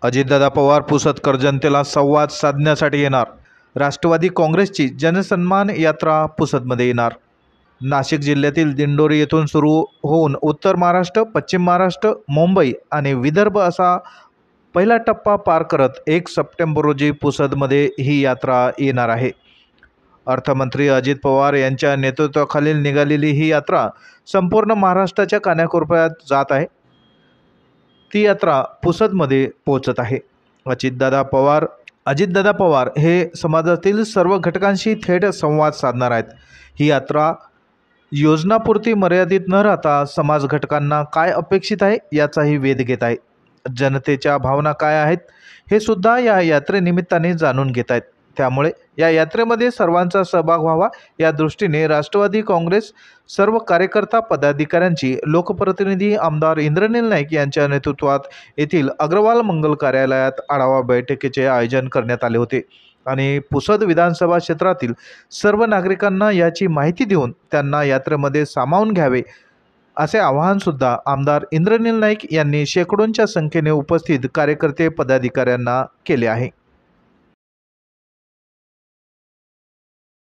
अजितदादा पवार पुसदकर जनतेला संवाद साधण्यासाठी येणार। राष्ट्रवादी काँग्रेसची जनसन्मान यात्रा पुसदमध्ये येणार। नाशिक जिल्ह्यातील दिंडोरी येथून सुरू होऊन उत्तर महाराष्ट्र, पश्चिम महाराष्ट्र, मुंबई आणि विदर्भ असा पहिला टप्पा पार करत 1 सप्टेंबर रोजी पुसदमध्ये ही यात्रा येणार आहे। अर्थमंत्री अजित पवार यांच्या नेतृत्वाखाली निघालेली ही यात्रा संपूर्ण महाराष्ट्राच्या कानाकोपऱ्यात जात आहे। ती यात्रा पुसदमध्ये पोहोचत आहे। अजितदादा पवार हे समाजातील सर्व घटकांशी थेट संवाद साधणार आहेत। ही यात्रा योजनापुरती मर्यादित न राहता समाज घटकांना काय अपेक्षित आहे याचाही वेध घेत आहे। जनतेच्या भावना काय आहेत हे सुद्धा या यात्रेनिमित्ताने जाणून घेत आहेत। त्यामुळे या यात्रेमध्ये सर्वांचा सहभाग व्हावा या दृष्टीने राष्ट्रवादी काँग्रेस सर्व कार्यकर्ता पदाधिकाऱ्यांची लोकप्रतिनिधी आमदार इंद्रनील नाईक यांच्या नेतृत्वात येथील अग्रवाल मंगल कार्यालयात आढावा बैठकीचे आयोजन करण्यात आले होते आणि पुसद विधानसभा क्षेत्रातील सर्व नागरिकांना याची माहिती देऊन त्यांना यात्रेमध्ये सामावून घ्यावे असे आवाहन सुद्धा आमदार इंद्रनील नाईक यांनी शेकडोंच्या संख्येने उपस्थित कार्यकर्ते पदाधिकाऱ्यांना केले आहे।